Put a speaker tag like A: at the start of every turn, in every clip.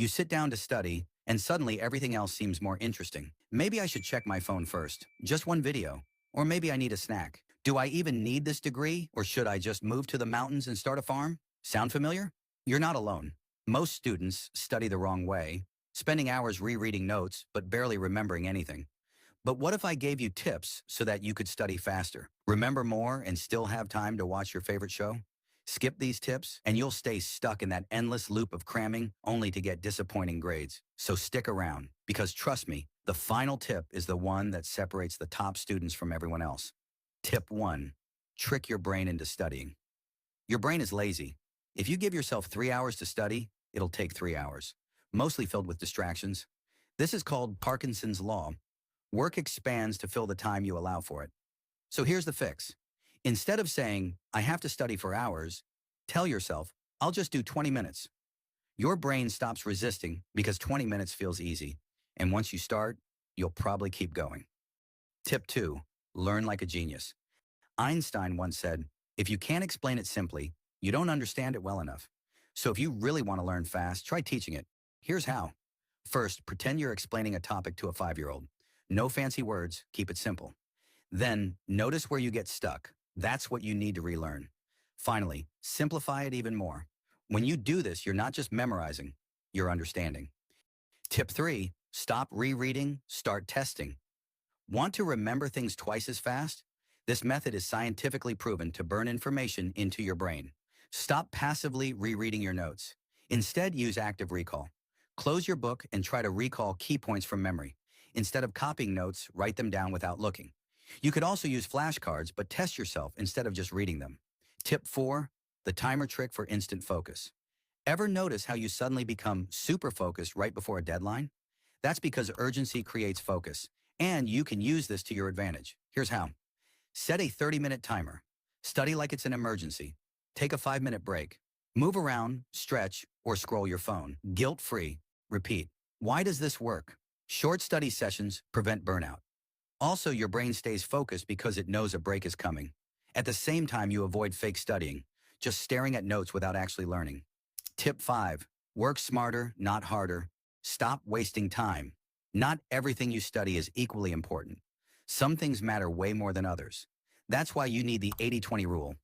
A: You sit down to study, and suddenly everything else seems more interesting. Maybe I should check my phone first. Just one video. Or maybe I need a snack. Do I even need this degree, or should I just move to the mountains and start a farm? Sound familiar? You're not alone. Most students study the wrong way, spending hours rereading notes but barely remembering anything. But what if I gave you tips so that you could study faster, remember more, and still have time to watch your favorite show? Skip these tips, and you'll stay stuck in that endless loop of cramming only to get disappointing grades. So stick around, because trust me, the final tip is the one that separates the top students from everyone else. Tip 1. Trick your brain into studying. Your brain is lazy. If you give yourself 3 hours to study, it'll take 3 hours, mostly filled with distractions. This is called Parkinson's Law. Work expands to fill the time you allow for it. So here's the fix. Instead of saying, I have to study for hours, tell yourself, I'll just do 20 minutes. Your brain stops resisting because 20 minutes feels easy. And once you start, you'll probably keep going. Tip 2. Learn like a genius. Einstein once said, if you can't explain it simply, you don't understand it well enough. So if you really want to learn fast, try teaching it. Here's how. First, pretend you're explaining a topic to a 5-year-old. No fancy words, keep it simple. Then, notice where you get stuck. That's what you need to relearn. Finally, simplify it even more. When you do this, you're not just memorizing, you're understanding. Tip 3, stop rereading, start testing. Want to remember things twice as fast? This method is scientifically proven to burn information into your brain. Stop passively rereading your notes. Instead, use active recall. Close your book and try to recall key points from memory. Instead of copying notes, write them down without looking. You could also use flashcards, but test yourself instead of just reading them. Tip 4, the timer trick for instant focus. Ever notice how you suddenly become super focused right before a deadline? That's because urgency creates focus, and you can use this to your advantage. Here's how. Set a 30-minute timer. Study like it's an emergency. Take a 5-minute break. Move around, stretch, or scroll your phone. Guilt-free. Repeat. Why does this work? Short study sessions prevent burnout. Also, your brain stays focused because it knows a break is coming. At the same time, you avoid fake studying, just staring at notes without actually learning. Tip 5. Work smarter, not harder. Stop wasting time. Not everything you study is equally important. Some things matter way more than others. That's why you need the 80-20 rule.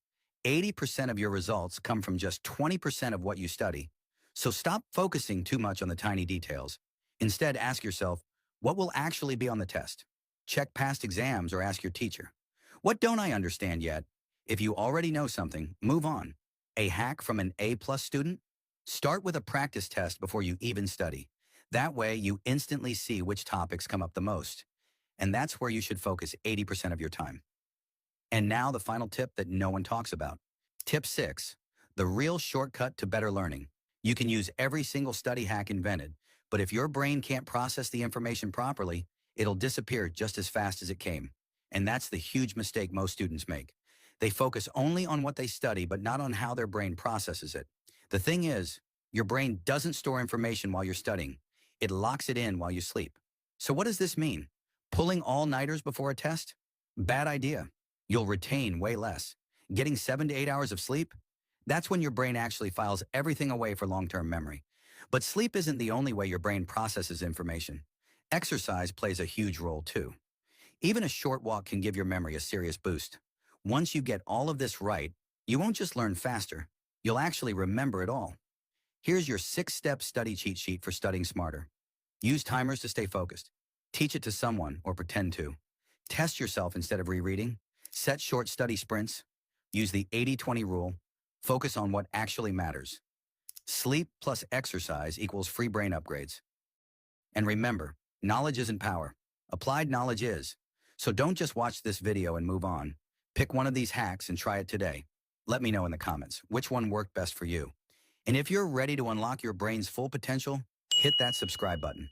A: 80% of your results come from just 20% of what you study. So stop focusing too much on the tiny details. Instead, ask yourself, what will actually be on the test? Check past exams or ask your teacher. What don't I understand yet? If you already know something, move on. A hack from an A+ student? Start with a practice test before you even study. That way, you instantly see which topics come up the most. And that's where you should focus 80% of your time. And now the final tip that no one talks about. Tip 6, the real shortcut to better learning. You can use every single study hack invented, but if your brain can't process the information properly, it'll disappear just as fast as it came. And that's the huge mistake most students make. They focus only on what they study, but not on how their brain processes it. The thing is, your brain doesn't store information while you're studying. It locks it in while you sleep. So what does this mean? Pulling all-nighters before a test? Bad idea. You'll retain way less. Getting 7 to 8 hours of sleep? That's when your brain actually files everything away for long-term memory. But sleep isn't the only way your brain processes information. Exercise plays a huge role too. Even a short walk can give your memory a serious boost. Once you get all of this right, you won't just learn faster, you'll actually remember it all. Here's your 6-step study cheat sheet for studying smarter. Use timers to stay focused. Teach it to someone or pretend to. Test yourself instead of rereading. Set short study sprints. Use the 80-20 rule. Focus on what actually matters. Sleep plus exercise equals free brain upgrades. And remember, knowledge isn't power. Applied knowledge is. So don't just watch this video and move on. Pick one of these hacks and try it today. Let me know in the comments which one worked best for you. And if you're ready to unlock your brain's full potential, hit that subscribe button.